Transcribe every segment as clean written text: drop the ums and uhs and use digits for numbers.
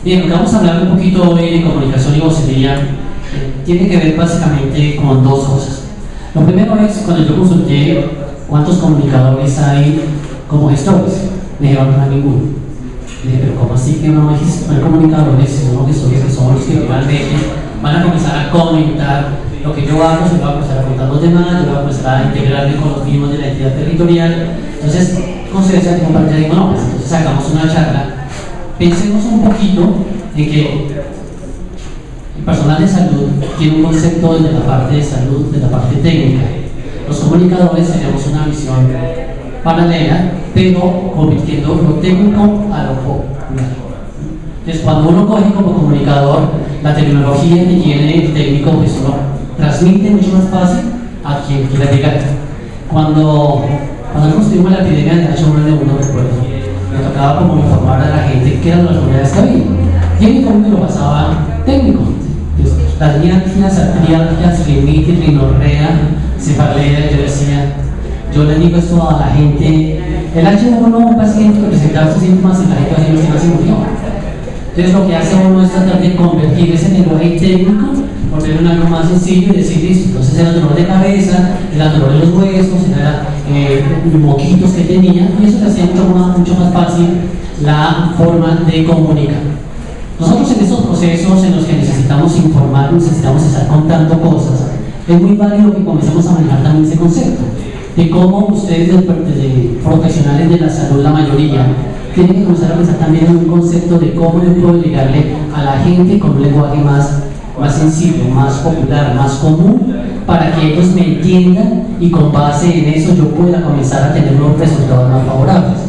Bien, lo que vamos a hablar un poquito hoy de comunicación y vocería tiene que ver básicamente con dos cosas. Lo primero es cuando yo consulté cuántos comunicadores hay como gestores. Me dijeron no hay ninguno. Le dije, pero ¿cómo así que no hay comunicadores? Son los gestores que son los que realmente van a comenzar a comentar lo que yo hago, se lo va a comenzar a contar a los demás, yo voy a comenzar a integrarme con los mismos de la entidad territorial. Entonces, consecuencia de compartir, digo, no, pues entonces hagamos una charla. Pensemos un poquito en que el personal de salud tiene un concepto desde la parte de salud, de la parte técnica. Los comunicadores tenemos una visión paralela, pero convirtiendo lo técnico a lo popular. Entonces, cuando uno coge como comunicador la tecnología que tiene el técnico, pues uno transmite mucho más fácil a quien quiera llegar. Cuando nosotros tuvimos la epidemia de H1N1, recuerdo, me tocaba como informar a la gente qué eran las novedades que había. Y en mi me lo pasaba técnico. Las mialgias, artrialgias, rinitis, rinorrea, cefalea, yo le digo esto a la gente, el H1N1 un paciente que presentaba sus síntomas y la gente va a decir, se murió. Entonces lo que hace uno es tratar de convertir ese lenguaje técnico, volverlo en algo más sencillo y decir listo. Entonces era dolor de cabeza, era dolor de los huesos, era moquitos que tenía, y eso le hacía mucho más fácil la forma de comunicar. Nosotros en estos procesos en los que necesitamos informar, necesitamos estar contando cosas, es muy válido que comencemos a manejar también ese concepto de cómo ustedes, de profesionales de la salud, la mayoría, tienen que comenzar a pensar también en un concepto de cómo yo puedo llegarle a la gente con un lenguaje más sencillo, más popular, más común, para que ellos me entiendan y con base en eso yo pueda comenzar a tener unos resultados más favorables.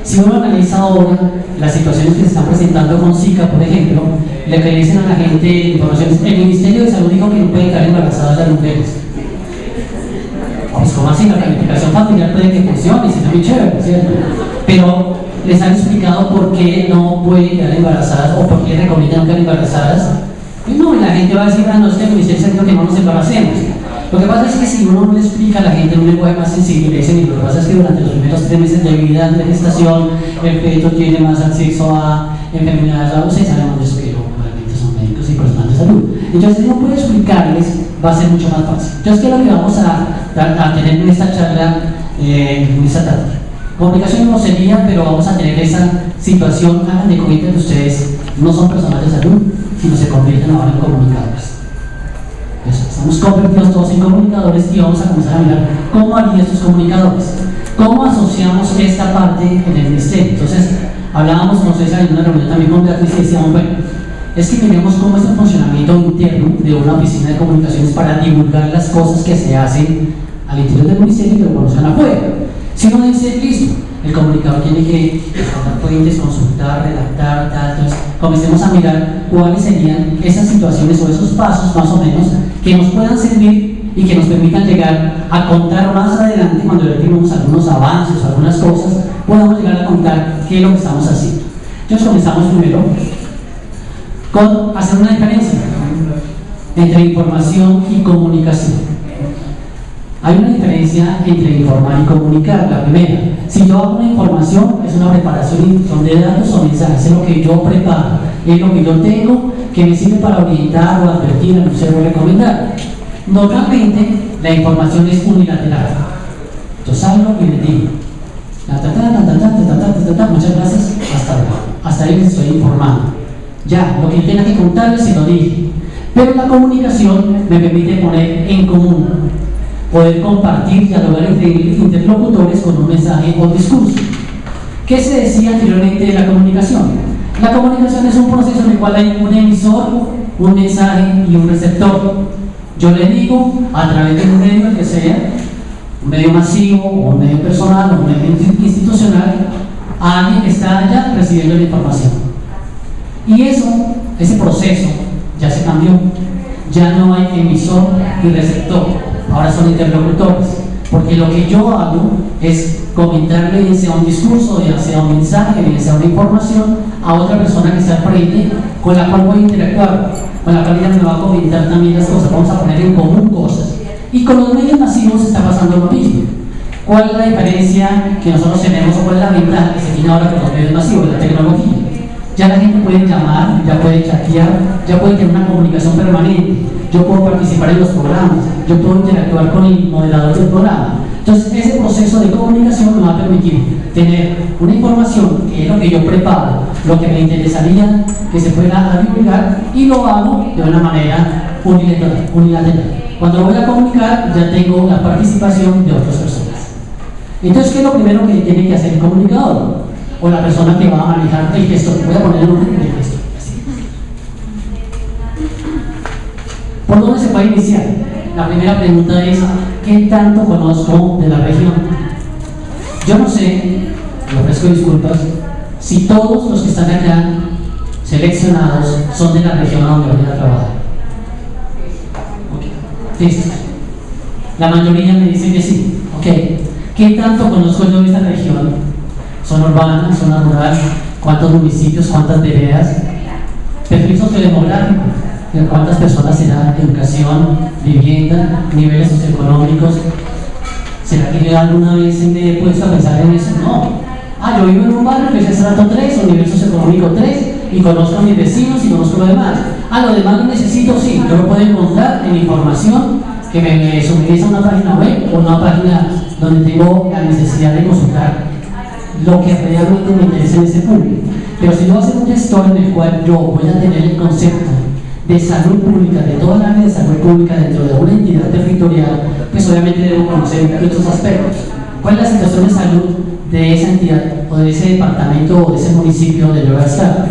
Si uno analiza ahora las situaciones que se están presentando con Zika, por ejemplo, le que dicen a la gente informaciones, el Ministerio de Salud dijo que no pueden quedar embarazadas las mujeres. Pues como así, la planificación familiar puede que funcione, y si no, muy chévere, ¿cierto? Pero les han explicado por qué no pueden quedar embarazadas o por qué recomiendan no quedar embarazadas. Y no, y la gente va a decir, no, es que el Ministerio dijo que no nos embaracemos. Lo que pasa es que si uno no le explica a la gente en un lenguaje más sencillo, le dicen, lo que pasa es que durante los primeros 3 meses de vida de gestación, el feto tiene más acceso a enfermedades, ustedes sabemos de eso que realmente son médicos y personal de salud. Entonces, si uno puede explicarles, va a ser mucho más fácil. Entonces, ¿qué es lo que vamos a tener en esta charla, en esta tarde? Comunicación no sería, pero vamos a tener esa situación. Hagan de cuenta que ustedes no son personal de salud, sino se convierten ahora en comunicadores. Entonces, estamos convertidos todos en comunicadores y vamos a comenzar a mirar cómo harían estos comunicadores, cómo asociamos esta parte en el ministerio. Entonces, hablábamos, no sé si en una reunión también con Beatriz y decíamos, bueno, es que miremos cómo es el funcionamiento interno de una oficina de comunicaciones para divulgar las cosas que se hacen al interior del ministerio y que lo conozcan afuera. Si uno dice, listo, el comunicador tiene que estar puentes, consultar, redactar, datos, comencemos a mirar cuáles serían esas situaciones o esos pasos más o menos que nos puedan servir y que nos permitan llegar a contar más adelante, cuando ya tengamos algunos avances o algunas cosas, podamos llegar a contar qué es lo que estamos haciendo. Entonces comenzamos primero con hacer una diferencia entre información y comunicación. Hay una diferencia entre informar y comunicar. La primera, si yo hago una información, es una preparación de datos o mensajes, es lo que yo preparo, es lo que yo tengo que me sirve para orientar o advertir, anunciar o recomendar. Normalmente, la información es unilateral. Yo salgo y les digo, muchas gracias, hasta luego. Hasta ahí les estoy informando. Ya, lo que yo tenga que contarles se lo dije. Pero la comunicación me permite poner en común, poder compartir y dialogar entre interlocutores con un mensaje o discurso. ¿Qué se decía anteriormente de la comunicación? La comunicación es un proceso en el cual hay un emisor, un mensaje y un receptor. Yo le digo a través de un medio que sea, un medio masivo, o un medio personal, o un medio institucional, a alguien que está allá recibiendo la información. Y ese proceso ya se cambió. Ya no hay emisor y receptor, ahora son interlocutores, porque lo que yo hago es comentarle, bien sea un discurso, bien sea un mensaje, bien sea una información, a otra persona que está al frente, con la cual voy a interactuar, con la cual ella me va a comentar también las cosas, vamos a poner en común cosas. Y con los medios masivos está pasando lo mismo. ¿Cuál es la diferencia que nosotros tenemos o cuál es la ventaja que se tiene ahora con los medios masivos, la tecnología? Ya la gente puede llamar, ya puede chatear, ya puede tener una comunicación permanente. Yo puedo participar en los programas, yo puedo interactuar con el moderador del programa. Entonces, ese proceso de comunicación me va a permitir tener una información que es lo que yo preparo, lo que me interesaría que se pueda divulgar, y lo hago de una manera unilateral. Cuando voy a comunicar, ya tengo la participación de otras personas. Entonces, ¿qué es lo primero que tiene que hacer el comunicador? O la persona que va a manejar el gestor. Voy a poner el nombre del gestor. ¿Por dónde se puede iniciar? La primera pregunta es: ¿qué tanto conozco de la región? Yo no sé, me ofrezco disculpas, si todos los que están acá seleccionados son de la región a donde voy a trabajar. ¿Listo? La mayoría me dicen que sí. Ok. ¿Qué tanto conozco yo de esta región? ¿Zona urbana, zona rural? ¿Cuántos municipios, cuántas veredas? Perfil sociodemográfico: ¿cuántas personas será? Educación, vivienda, niveles socioeconómicos. ¿Será que yo alguna vez me he puesto a pensar en eso? No. Yo vivo en un barrio que es estrato 3 o nivel socioeconómico 3 y conozco a mis vecinos y conozco lo demás. Lo demás lo necesito, sí. Yo lo puedo encontrar en información que me suministra una página web o una página donde tengo la necesidad de consultar lo que realmente me interesa en ese público. Pero si yo voy a ser un gestor en el cual yo voy a tener el concepto de salud pública, de toda la área de salud pública dentro de una entidad territorial, pues obviamente debo conocer estos aspectos. ¿Cuál es la situación de salud de esa entidad o de ese departamento o de ese municipio donde yo voy a estar?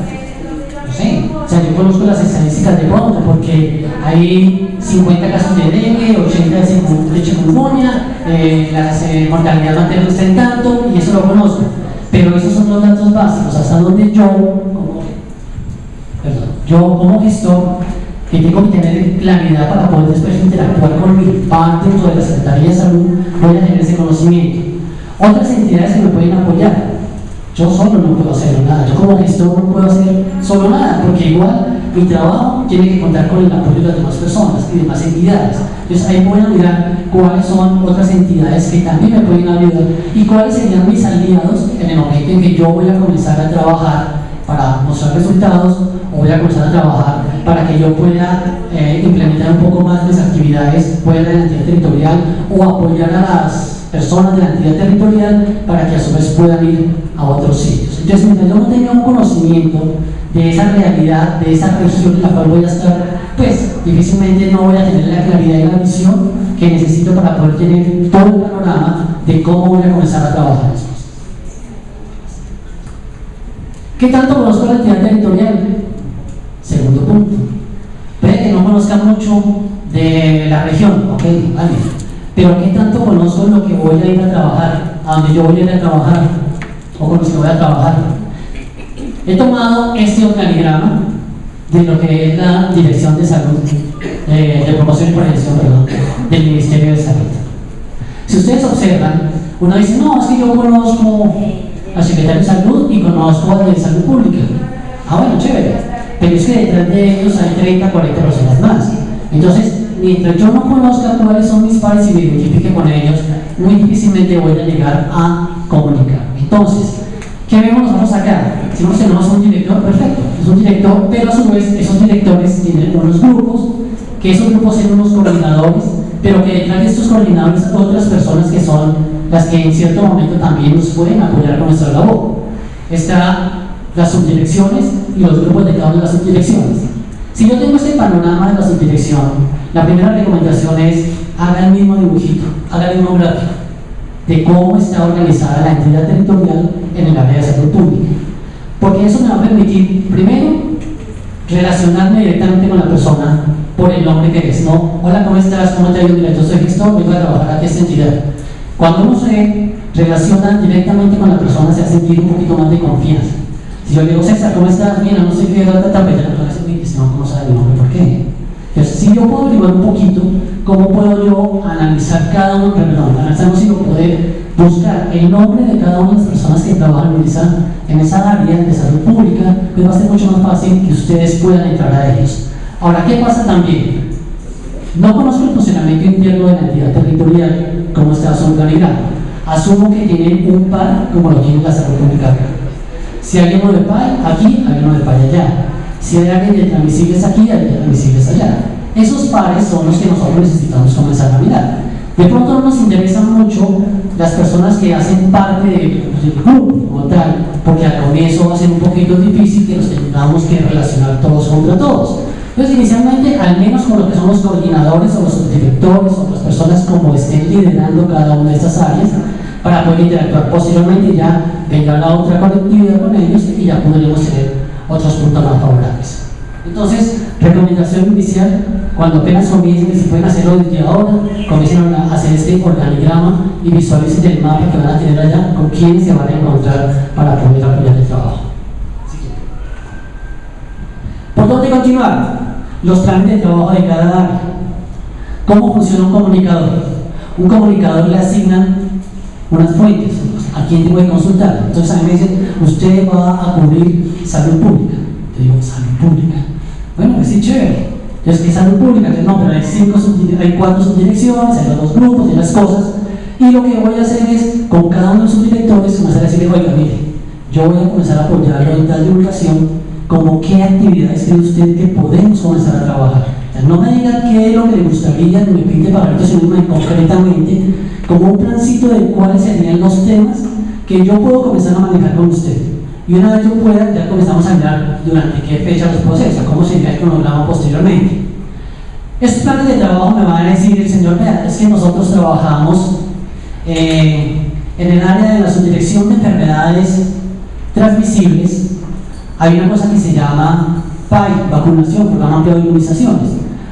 No sé. O sea, yo conozco las estadísticas de pronto porque hay 50 casos de dengue, 80 de chikungunya, la mortalidad materna está en tanto, y eso lo conozco. Pero esos son los datos básicos, hasta donde yo como gestor, que tengo que tener claridad para poder después interactuar con mi par dentro de la Secretaría de Salud, voy a tener ese conocimiento. Otras entidades que me pueden apoyar. Yo solo no puedo hacer nada, yo como gestor no puedo hacer solo nada, porque igual mi trabajo tiene que contar con el apoyo de las demás personas y demás entidades. Entonces ahí voy a mirar cuáles son otras entidades que también me pueden ayudar y cuáles serían mis aliados en el momento en que yo voy a comenzar a trabajar para mostrar resultados, o voy a comenzar a trabajar para que yo pueda implementar un poco más mis actividades fuera de la entidad territorial, o apoyar a las personas de la entidad territorial para que a su vez puedan ir a otros sitios. Entonces, mientras yo no tenga un conocimiento de esa realidad, de esa región en la cual voy a estar, pues difícilmente no voy a tener la claridad y la visión que necesito para poder tener todo el panorama de cómo voy a comenzar a trabajar eso. ¿Qué tanto conozco la entidad territorial? Segundo punto. Puede que no conozca mucho de la región, ok, vale. Pero ¿qué tanto conozco lo que voy a ir a trabajar? A donde yo voy a ir a trabajar, o con los que voy a trabajar. He tomado este organigrama de lo que es la Dirección de Salud, de Promoción y Prevención, del Ministerio de Salud. Si ustedes observan, uno dice: no, es que yo conozco al secretario de Salud y conozco al de Salud Pública. Bueno, chévere, pero es que detrás de ellos hay 30, 40 personas más. Entonces, mientras yo no conozca cuáles son mis pares y me identifique con ellos, muy difícilmente voy a llegar a comunicar. Entonces, ¿qué vemos nosotros acá? Si no tenemos un director, perfecto, es un director, pero a su vez esos directores tienen unos grupos, que esos grupos tienen unos coordinadores, pero que detrás de estos coordinadores hay otras personas que son las que en cierto momento también nos pueden apoyar con nuestra labor. Están las subdirecciones y los grupos de cada una de las subdirecciones. Si yo tengo este panorama de la subdirección, la primera recomendación es: haga el mismo dibujito, haga el mismo gráfico de cómo está organizada la entidad territorial en el área de salud pública, porque eso me va a permitir, primero, relacionarme directamente con la persona por el nombre que es, ¿no? Hola, ¿cómo estás? ¿Cómo te ha ido? Mira, yo soy gestor, vengo a trabajar aquí a esta entidad. Cuando uno se relaciona directamente con la persona, se hace sentir un poquito más de confianza. Si yo le digo: César, ¿cómo estás? Mira, no sé qué, pero ya no, ¿cómo sabe mi nombre? ¿Por qué? Entonces, si yo puedo averiguar un poquito, ¿cómo puedo yo analizar cada uno, sino poder buscar el nombre de cada una de las personas que trabajan en esa área de salud pública? Pues va a ser mucho más fácil que ustedes puedan entrar a ellos. Ahora, ¿qué pasa también? No conozco el funcionamiento interno de la entidad territorial, cómo está su organigrama. Asumo que tienen un par como lo tiene la salud pública. Si hay uno de PAI aquí, hay uno de PAI allá. Si hay alguien de transmisibles aquí, hay de transmisibles allá. Esos pares son los que nosotros necesitamos comenzar a mirar. De pronto no nos interesan mucho las personas que hacen parte del grupo como tal, porque al comienzo va a ser un poquito difícil que nos tengamos que relacionar todos contra todos. Entonces, inicialmente, al menos con lo que son los coordinadores o los subdirectores o las personas como estén liderando cada una de estas áreas, para poder interactuar posteriormente, ya vendrá la otra colectividad con ellos y ya podremos tener otros puntos más favorables. Entonces, recomendación inicial, cuando apenas comiencen, si pueden hacerlo desde ahora, comiencen a hacer este organigrama y visualicen el mapa que van a tener allá, con quiénes se van a encontrar para poder apoyar el trabajo. ¿Por dónde continuar? Los planes de trabajo de cada área. ¿Cómo funciona un comunicador? Un comunicador le asignan unas fuentes, a quién tengo que consultar. Entonces a mí me dicen, usted va a cubrir salud pública. Yo digo, salud pública. Bueno, pues sí, chévere. Entonces, ¿qué salud pública? Entonces, no, pero hay 4 subdirecciones, hay 2 grupos, hay las cosas. Y lo que voy a hacer es, con cada uno de sus directores, comenzar a decirle, oiga, mire, yo voy a comenzar a apoyarlo en tal divulgación, como qué actividades cree usted que podemos comenzar a trabajar. O sea, no me diga qué es lo que le gustaría, ni me pinte para ver, sino concretamente, como un plancito de cuáles serían los temas que yo puedo comenzar a manejar con usted. Y una vez yo pueda, ya comenzamos a mirar durante qué fecha los procesos, cómo sería el cronograma posteriormente. Estos planes de trabajo me van a decir el señor, vea, es que nosotros trabajamos en el área de la subdirección de enfermedades transmisibles. Hay una cosa que se llama PAI, vacunación, programa amplio de inmunizaciones.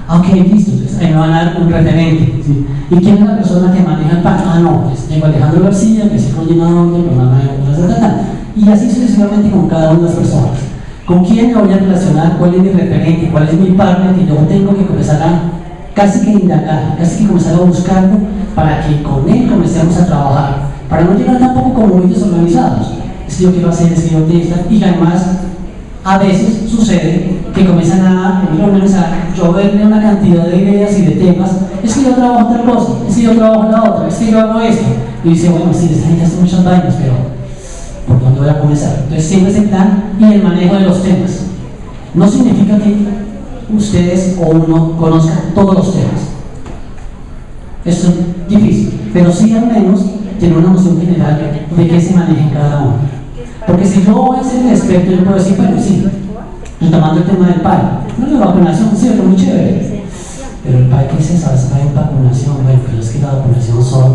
Ok, listo, entonces ahí me van a dar un referente. ¿Sí? ¿Y quién es la persona que maneja el PAI? Ah, no, pues tengo a Alejandro García, que es el coordinador del programa de y así sucesivamente con cada una de las personas. ¿Con quién me voy a relacionar? ¿Cuál es mi referente? ¿Cuál es mi partner que yo tengo que comenzar a casi que indagar, casi que comenzar a buscarlo para que con él comencemos a trabajar? Para no llegar tampoco como muy desorganizados. Es que yo quiero hacer, es que yo quiero estar, y además a veces sucede que comienzan a lloverle una cantidad de ideas y de temas. Es que yo trabajo otra cosa, es que yo trabajo la otra, es que yo hago esto. Y dice, bueno, sí, esta gente hace muchas vainas, pero ¿por dónde voy a comenzar? Entonces siempre ese plan y el manejo de los temas. No significa que ustedes o uno conozcan todos los temas. Esto es difícil, pero sí al menos tener una noción general de qué se maneja en cada uno. Porque si yo voy a ser el experto, yo puedo decir, bueno, sí, retomando el tema del PAI, no es vacunación, cierto, muy chévere. Pero el PAI, ¿qué es eso? Es PAI en vacunación. Bueno, pero es que la vacunación son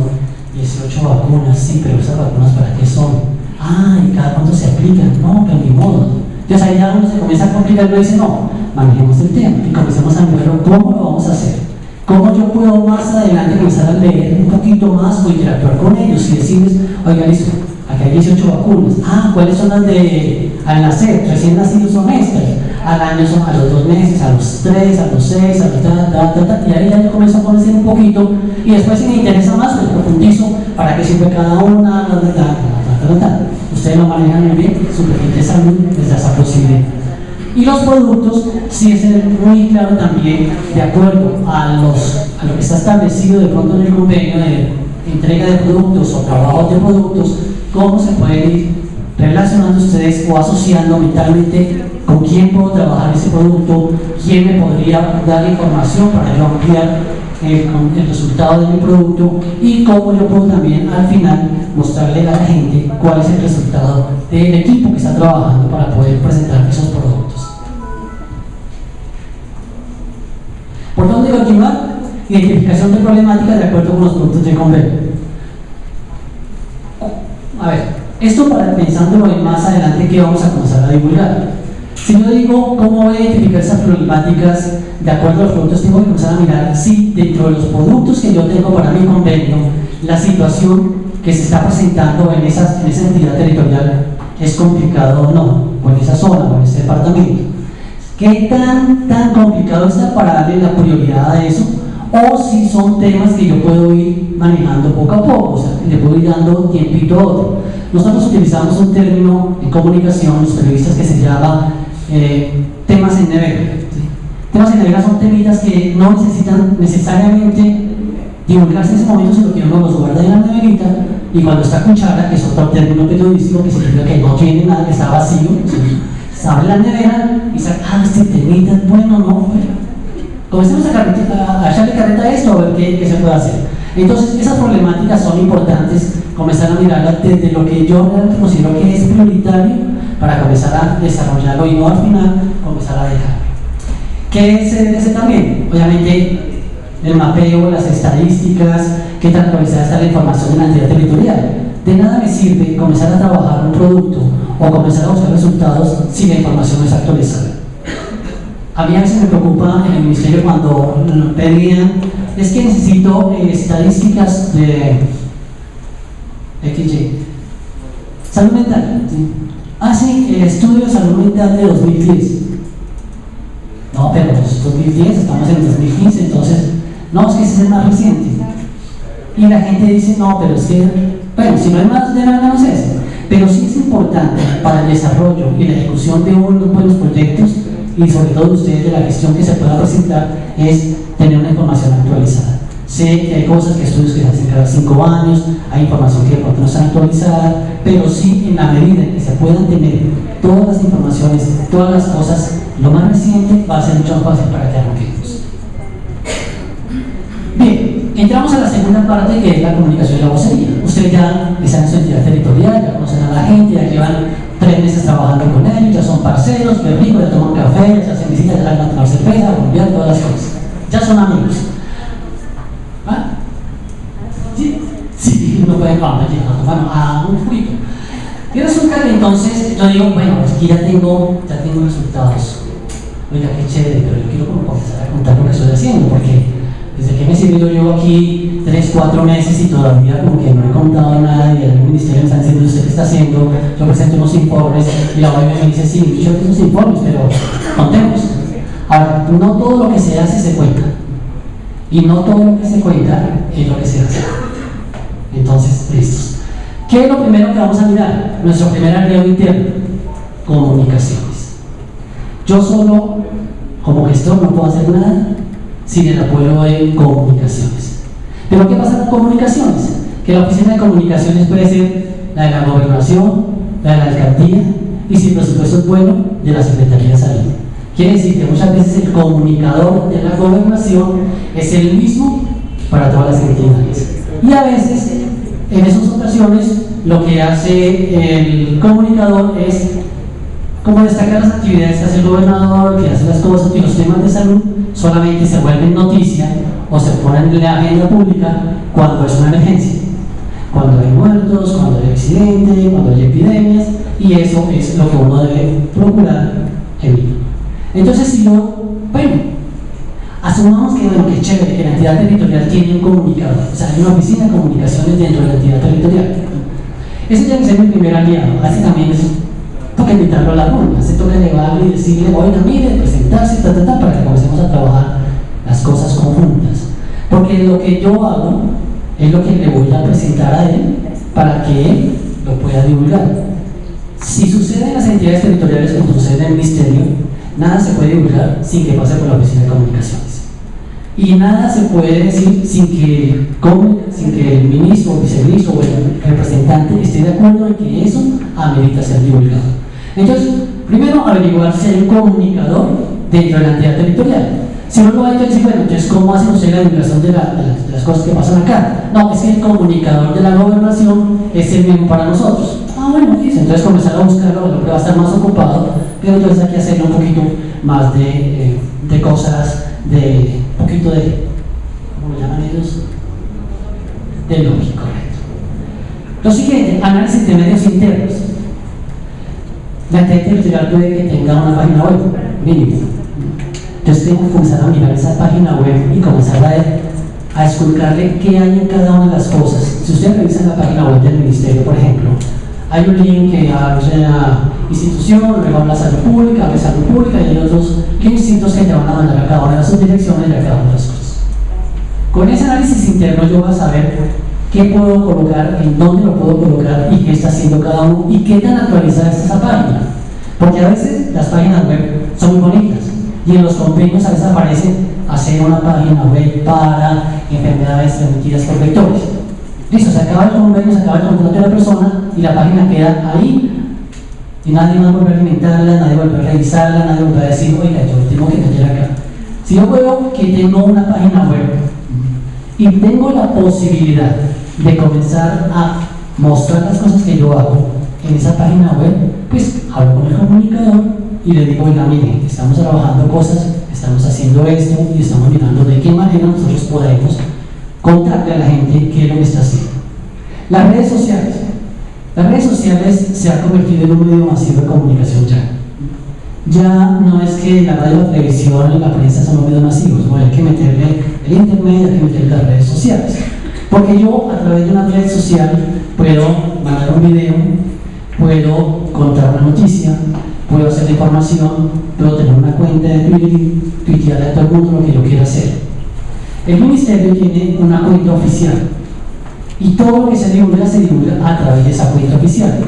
18 vacunas, sí, pero esas vacunas ¿para qué son? Ah, ¿y cada cuánto se aplican? No, pero ni modo. Entonces ahí ya uno se comienza a complicar y uno dice, no, manejemos el tema y comencemos a mirarlo, ¿cómo lo vamos a hacer? ¿Cómo yo puedo más adelante comenzar a leer un poquito más o interactuar con ellos y decirles, oiga, listo, aquí hay 18 vacunas. Ah, ¿cuáles son las de al nacer? Recién nacidos son estas. Al año son a los 2 meses, a los 3, a los 6, a los y ahí ya yo comienzo a conocer un poquito y después si me interesa más, pues profundizo para qué sirve cada una, Ustedes lo manejan muy bien, súper interesante desde esa posibilidad. Y los productos, sí es muy claro también, de acuerdo a lo que está establecido de pronto en el convenio de entrega de productos o trabajo de productos, cómo se pueden ir relacionando ustedes o asociando mentalmente con quién puedo trabajar ese producto, quién me podría dar información para yo ampliar el resultado de mi producto y cómo yo puedo también al final mostrarle a la gente cuál es el resultado del equipo que está trabajando para poder presentar esos productos. ¿Por dónde continuar? Identificación de problemáticas de acuerdo con los productos de convenio. A ver, esto para pensándolo en más adelante que vamos a comenzar a divulgar. Si yo digo cómo voy a identificar esas problemáticas de acuerdo a los productos, tengo que comenzar a mirar si dentro de los productos que yo tengo para mi convenio, la situación que se está presentando en esa entidad territorial es complicado o no, o en esa zona, o en ese departamento. ¿Qué tan complicado está para darle la prioridad a eso? O si son temas que yo puedo ir manejando poco a poco, o sea, le puedo ir dando tiempito a otro. Nosotros utilizamos un término en comunicación, los periodistas, que se llama temas en nevera. ¿Sí? Temas en nevera son temitas que no necesitan necesariamente Divulgarse en ese momento es lo que uno los guarda en la neverita, y cuando está cuchara, que es otro término periodístico que significa que no tiene nada, que está vacío, ¿sí? Se abre la nevera y dice, este temita es bueno, no, comencemos a echarle carreta a esto, a ver qué se puede hacer. Entonces, esas problemáticas son importantes, comenzar a mirarlas desde lo que yo considero que es prioritario para comenzar a desarrollarlo y no al final comenzar a dejarlo. ¿Qué se debe hacer también? Obviamente, el mapeo, las estadísticas, qué tan actualizada está la información de la entidad territorial. De nada me sirve comenzar a trabajar un producto o comenzar a buscar resultados si la información no está actualizada. A mí a veces me preocupa en el ministerio cuando pedían, es que necesito estadísticas de XY. Salud mental. ¿Sí? El estudio de salud mental de 2010. No, pero pues 2010, estamos en 2015, entonces, no, es que ese es el más reciente. Y la gente dice, no, pero es que, bueno, si no hay más de nada, no es eso. Pero sí es importante para el desarrollo y la ejecución de unos buenos proyectos, y sobre todo de ustedes de la gestión que se pueda presentar, es tener una información actualizada. Sé que hay cosas, que estudios que se hacen cada 5 años, hay información que de pronto no está actualizada, pero sí en la medida en que se puedan tener todas las informaciones, todas las cosas, lo más reciente va a ser mucho más fácil para que arranquemos. Bien, entramos a la segunda parte, que es la comunicación y la vocería. Ustedes ya están en su entidad territorial, ya conocen a la gente, ya llevan 3 meses trabajando con ellos, ya son parceros, qué rico, ya toman café, ya se hacen visitas, ya salen a tomar cerveza, a rumbear, todas las cosas. Ya son amigos. ¿Ah? Sí, no pueden tomar un juguito. Y resulta que entonces yo digo, bueno, aquí ya tengo resultados. Oiga, qué chévere, pero yo quiero como comenzar a contar lo que estoy haciendo, porque desde que me sirve yo llevo aquí 3, 4 meses y todavía como que no he contado nada, y el ministerio me está diciendo, ¿usted qué está haciendo? Yo presento unos informes y la OIM me dice, sí, yo tengo unos informes, pero contemos. Ahora, no todo lo que se hace se cuenta, y no todo lo que se cuenta es lo que se hace. Entonces, listos. ¿Qué es lo primero que vamos a mirar? Nuestro primer aliado interno, comunicaciones. Yo solo, como gestor, no puedo hacer nada sin el apoyo de comunicaciones. Pero ¿qué pasa con comunicaciones? Que la oficina de comunicaciones puede ser la de la gobernación, la de la alcaldía, y si el presupuesto es bueno, de la Secretaría de Salud. Quiere decir que muchas veces el comunicador de la gobernación es el mismo para todas las entidades. Y a veces, en esas ocasiones, lo que hace el comunicador es como destacar las actividades que hace el gobernador, que hace las cosas, y los temas de salud solamente se vuelven noticia o se ponen en la agenda pública cuando es una emergencia, cuando hay muertos, cuando hay accidentes, cuando hay epidemias, y eso es lo que uno debe procurar evitar. Entonces, si yo, asumamos que, que chévere, que la entidad territorial tiene un comunicador, o sea, hay una oficina de comunicaciones dentro de la entidad territorial. Ese tiene que ser mi primer aliado. Así también toca invitarlo a la ronda, se toca llevarlo y decirle, oiga, mire, presentarse, para que comencemos a trabajar las cosas conjuntas. Porque lo que yo hago es lo que le voy a presentar a él para que él lo pueda divulgar. Si sucede en las entidades territoriales como sucede en el ministerio, nada se puede divulgar sin que pase por la oficina de comunicaciones. Y nada se puede decir sin que el ministro, o viceministro o el representante esté de acuerdo en que eso amerita ser divulgado. Entonces, primero averiguar si hay un comunicador dentro de la entidad territorial. Si no lo hay, entonces, bueno, entonces, ¿cómo hacen ustedes la divulgación de las cosas que pasan acá? No, es que el comunicador de la gobernación es el mismo para nosotros. Bueno, entonces comenzar a buscarlo, lo que va a estar más ocupado, pero entonces hay que hacerle un poquito más de cosas, de un poquito de, ¿cómo lo llaman ellos? De lógico, correcto. Lo siguiente, análisis de medios internos. La entidad territorial puede que tenga una página web, mínimo. Entonces tengo que comenzar a mirar esa página web y comenzar a esculcarle qué hay en cada una de las cosas. Si ustedes revisan la página web del ministerio, por ejemplo, hay un link que abre la institución, luego habla de salud pública, y hay otros links distintos que te van a mandar a cada una de las subdirecciones y a cada una de las cosas. Con ese análisis interno yo voy a saber qué puedo colocar, en dónde lo puedo colocar y qué está haciendo cada uno y qué tan actualizada está esa página. Porque a veces las páginas web son muy bonitas, y en los convenios a veces aparece hacer una página web para enfermedades transmitidas por vectores. Listo, se acaba el convenio, se acaba el contrato de la persona y la página queda ahí y nadie más vuelve a alimentarla, nadie vuelve a revisarla, nadie vuelve a decir, oiga, yo tengo que meter acá. Si yo veo que tengo una página web y tengo la posibilidad de comenzar a mostrar las cosas que yo hago en esa página web, pues hablo con el comunicador y le digo, oiga, mire, estamos trabajando cosas, estamos haciendo esto y estamos mirando de qué manera nosotros podemos contarle a la gente qué es lo que está haciendo. Las redes sociales. Las redes sociales se han convertido en un medio masivo de comunicación ya. Ya no es que la radio, la televisión y la prensa son los medios masivos, no hay que meterle el internet, hay que meterle las redes sociales. Porque yo a través de una red social puedo mandar un video, puedo contar una noticia, puedo hacer información, puedo tener una cuenta de Twitter y tuitearle a todo el mundo lo que yo quiera hacer. El ministerio tiene una cuenta oficial y todo lo que se divulga a través de esa cuenta oficial.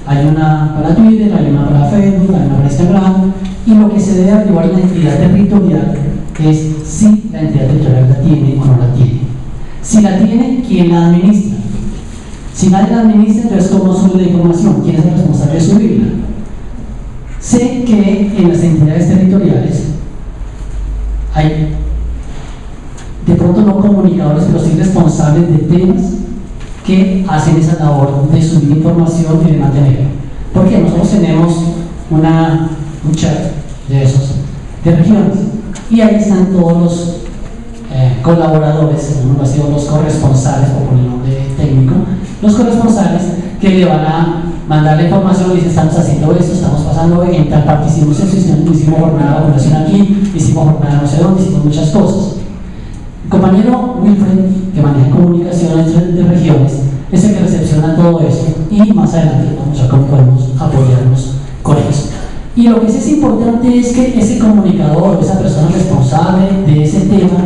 Hay una para Twitter, hay una para Facebook, hay una para Instagram, y lo que se debe averiguar en la entidad territorial es si la entidad territorial la tiene o no la tiene. Si la tiene, ¿quién la administra? Si nadie la administra, entonces ¿cómo sube la información? ¿Quién es el responsable de subirla? Sé que en las entidades territoriales hay de pronto no comunicadores, pero sí responsables de temas que hacen esa labor de subir información y de mantenerla. Porque nosotros tenemos un chat de esos, de regiones, y ahí están todos los colaboradores, los corresponsales, por poner el nombre técnico, los corresponsales que le van a mandar la información y dicen, estamos haciendo esto, estamos pasando en tal parte, hicimos eso, hicimos jornada de vacunación aquí, hicimos jornada no sé dónde, hicimos muchas cosas. El compañero Wilfred, que maneja comunicaciones de regiones, es el que recepciona todo eso y más adelante vamos a ver cómo podemos apoyarnos con eso. Y lo que sí es importante es que ese comunicador, esa persona responsable de ese tema,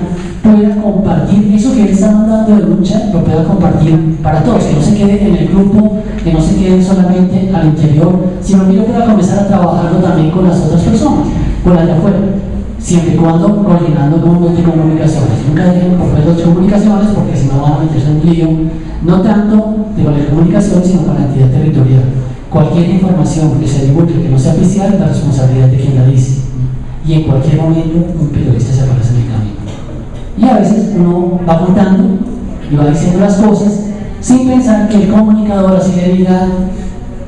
pueda compartir eso que él está mandando de lucha, lo pueda compartir para todos, que no se quede en el grupo, que no se quede solamente al interior, sino que yo pueda comenzar a trabajarlo también con las otras personas, con las de afuera, siempre y cuando coordinando con los de comunicaciones. Nunca dejen por fuera los de comunicaciones porque si no van a meterse en un lío, no tanto de las comunicaciones, sino con la entidad territorial. Cualquier información que se divulgue que no sea oficial, la responsabilidad de quien la dice. Y en cualquier momento un periodista se aparece en el camino. Y a veces uno va contando y va diciendo las cosas sin pensar que el comunicador así le diga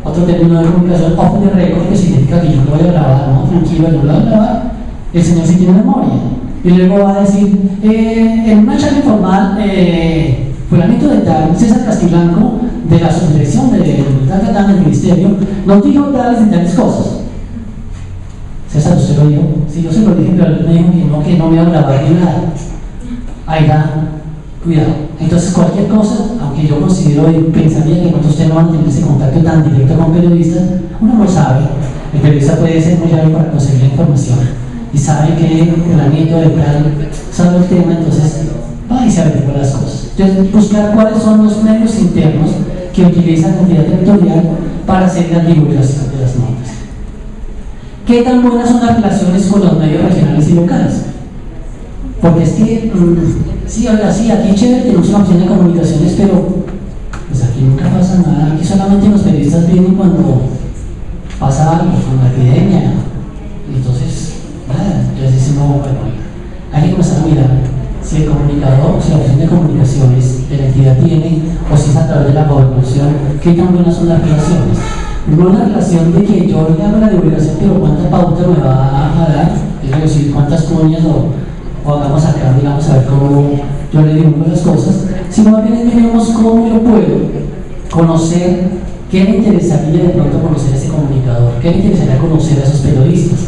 otro término de comunicación, off the record, que significa que yo no lo voy a grabar, no, tranquilo, yo no lo voy a grabar. El señor sí tiene memoria. Y luego va a decir, en una charla informal, fulanito de tal, César Castiblanco, de la subdirección del ministerio, nos dijo tales y tales cosas. César, ¿usted lo dijo? Sí, yo se lo dije, pero él me dijo que no me iba a grabar ni nada. Ahí da, cuidado. Entonces, cualquier cosa, aunque yo considero y pensaría que usted no van a tener ese contacto tan directo con periodistas, uno no sabe. El periodista puede ser muy hábil para conseguir la información y sabe que el nieto de tal sabe el tema, entonces va y se averigua las cosas. Entonces, buscar cuáles son los medios internos que utiliza la entidad territorial para hacer la divulgación de las notas. ¿Qué tan buenas son las relaciones con los medios regionales y locales? Porque es que, sí, oiga, sí, aquí chévere, tenemos una opción de comunicaciones, pero pues aquí nunca pasa nada, aquí solamente los periodistas vienen cuando pasa algo, con la epidemia, entonces, nada, entonces dicen, no, bueno, hay que comenzar a mirar si el comunicador, si la opción de comunicaciones de la entidad tiene, o si es a través de la gobernación, qué tan buenas son las relaciones. No una relación de que yo le hago la divulgación, pero cuánta pauta me va a dar, es decir, cuántas cuñas o hagamos acá, digamos, a ver cómo yo le dibujo las cosas, sino más bien tenemos cómo yo puedo conocer, qué me interesaría de pronto conocer a ese comunicador, qué me interesaría conocer a esos periodistas,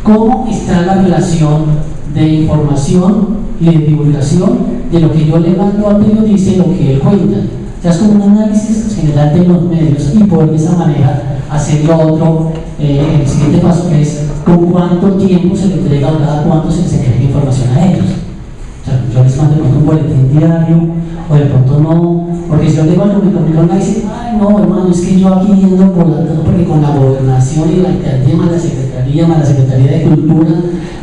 cómo está la relación de información y de divulgación de lo que yo le mando al periodista y lo que él cuenta. O sea, es como un análisis general de los medios y por esa manera hacer lo otro, el siguiente paso, que es con cuánto tiempo se le entrega o cada cuánto se les entrega información a ellos. O sea, yo les mando un boletín diario o de pronto no, porque si yo le digo algo, mi comunicador me dice, ay no, hermano, es que yo aquí yendo volando, porque con la gobernación y la alcaldía, más la Secretaría de Cultura,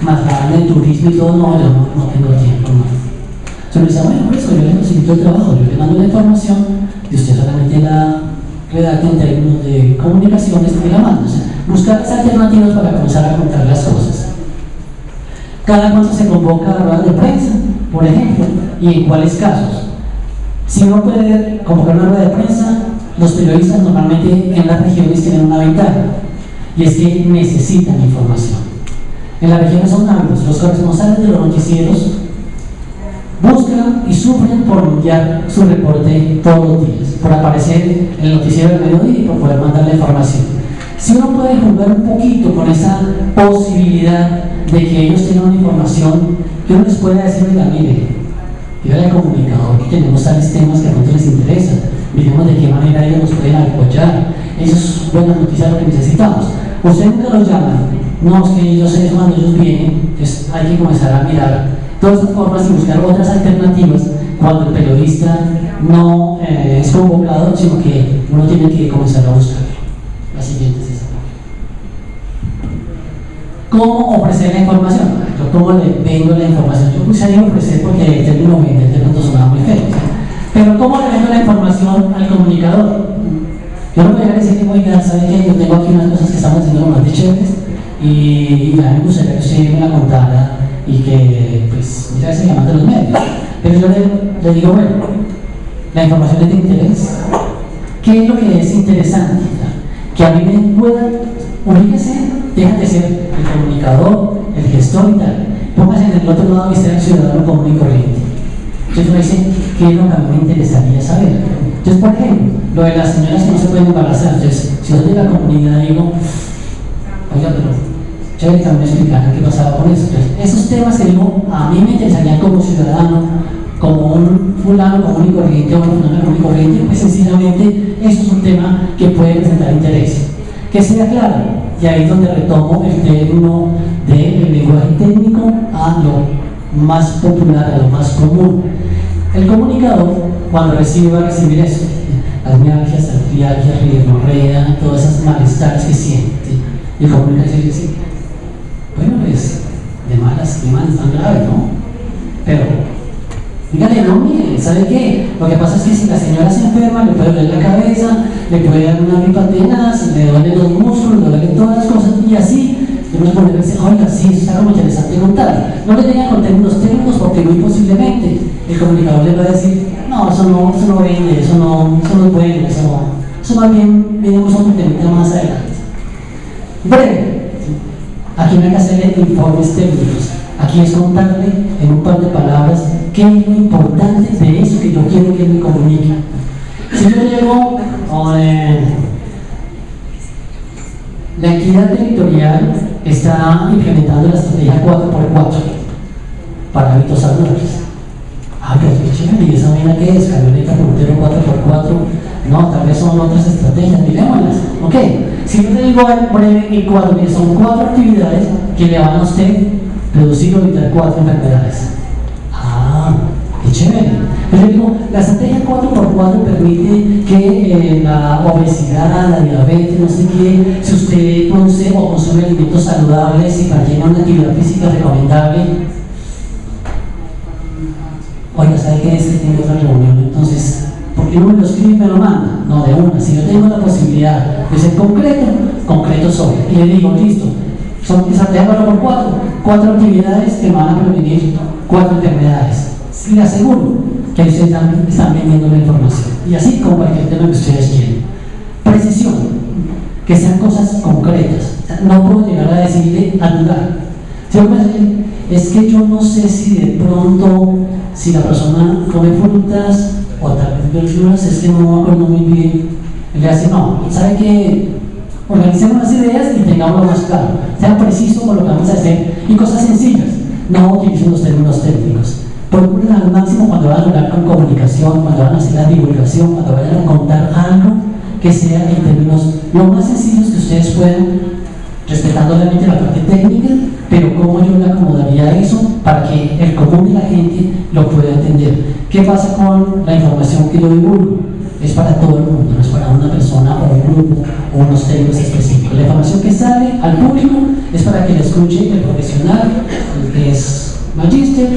más la área de turismo y todo, no, yo no tengo tiempo, no. Entonces me dice, bueno, pues yo le facilito el trabajo, yo le mando la información y usted solamente la redacta en términos de comunicaciones y la manda. O sea, buscar las alternativas para comenzar a contar las cosas. Cada cuánto se convoca a ruedas de prensa, por ejemplo, y en cuáles casos. Si uno puede convocar una rueda de prensa, los periodistas normalmente en las regiones tienen una ventaja, y es que necesitan información. En las regiones son amplios, los corresponsales de los noticieros buscan y sufren por enviar su reporte todos los días, por aparecer en el noticiero del mediodía y por poder mandar la información. Si uno puede jugar un poquito con esa posibilidad de que ellos tengan una información, que uno les pueda decir, oiga, mire, dígale al comunicador que tenemos tales temas que a nosotros les interesan, miremos de qué manera ellos nos pueden apoyar, eso es buena noticia lo que necesitamos. Ustedes nunca los llaman, no, es que ellos es cuando ellos vienen, entonces hay que comenzar a mirar todas esas formas y buscar otras alternativas cuando el periodista no es convocado, sino que uno tiene que comenzar a buscar. La siguiente es esa. ¿Cómo ofrecer la información? Yo cómo le vendo la información. Yo puse ahí ofrecer porque el término vender de pronto sonaba muy feo, ¿sí? Pero ¿cómo le vendo la información al comunicador? Yo no voy a decir, oiga, ¿sabe qué? Yo tengo aquí unas cosas que estamos haciendo más de chéveres y ya me gustaría que usted me la contara y que, pues, mira, se llaman de los medios. Pero yo le digo, bueno, la información es de interés. ¿Qué es lo que es interesante? Que a mí me pueda, ubíquese, deja de ser el comunicador, el gestor y tal. Póngase en el otro lado y sea el ciudadano común y corriente. Entonces me dicen, ¿qué es lo que a mí me interesaría saber? Entonces, por ejemplo, lo de las señoras que no se pueden embarazar. Entonces, si yo de la comunidad digo, oiga, pero chévere que me explicaran qué pasaba con eso. Entonces, esos temas que digo, a mí me interesarían como ciudadano, como un fulano común y corriente o una fulana común y corriente, pues sencillamente eso es un tema que puede presentar interés. Que sea claro, y ahí es donde retomo el término del lenguaje técnico a lo más popular, a lo más común. El comunicador, cuando va a recibir eso, las mialgias, artrialgias, rinorrea, todas esas malestares que siente, y el comunicador dice, bueno, pues, de malas, que mal, tan grave, ¿no? Pero, dígale, no, mire, ¿sabe qué? Lo que pasa es que si la señora se enferma, le puede doler la cabeza, le puede dar una gripa tenaz, le duelen los músculos, le duelen todas las cosas, y así, tenemos que poner a decir, oiga, sí, eso está como interesante contar. No le tengan con términos técnicos porque muy posiblemente el comunicador le va a decir, no, eso no vende, eso no es bueno, eso más bien venimos a un tema más adelante. Breve, aquí no hay que hacerle informes técnicos, aquí es contarle en un par de palabras qué es lo importante de eso que yo quiero que él me comunique. Si yo llego la entidad territorial está implementando la estrategia 4x4 para hábitos saludables. Ah, pero qué chévere, ¿y esa vaina qué es? Camioneta, puntero 4x4. No, tal vez son otras estrategias, miremoslas. Ok, si yo le digo breve y 4, que son 4 actividades que le van a usted reducir o evitar 4 enfermedades. Ah, qué chévere. Pero yo digo, la estrategia 4x4 permite que la obesidad, la diabetes, no sé qué, si usted produce o consume alimentos saludables y mantiene una actividad física recomendable. Oiga, ¿sabe qué es que tengo otra reunión? Entonces, ¿por qué no me lo escribe y me lo manda? No, de una. Si yo tengo la posibilidad de ser concreto soy. Y le digo, listo, son estrategias 4x4, 4 actividades que van a prevenir 4 enfermedades. Y le aseguro que ustedes están vendiendo la información. Y así con cualquier tema que ustedes quieren. Precisión, que sean cosas concretas. No puedo llegar a decirle al lugar. Si yo me dice, es que yo no sé si de pronto, si la persona come frutas o tal vez verduras, es que no me acuerdo muy bien. Él le dice, no, ¿sabe qué? Organicemos las ideas y tengámoslo más claro. Sea preciso con lo que vamos a hacer y cosas sencillas. No utilicen los términos técnicos. Procuren al máximo cuando van a hablar con comunicación, cuando van a hacer la divulgación, cuando vayan a contar algo que sea en términos lo más sencillos que ustedes puedan, respetando obviamente la parte técnica, pero ¿cómo yo le acomodaría eso para que el común de la gente lo pueda entender? ¿Qué pasa con la información que yo divulgo? Es para todo el mundo, no es para una persona o un grupo o unos temas específicos. La información que sale al público es para que la escuche el profesional, el que es magíster,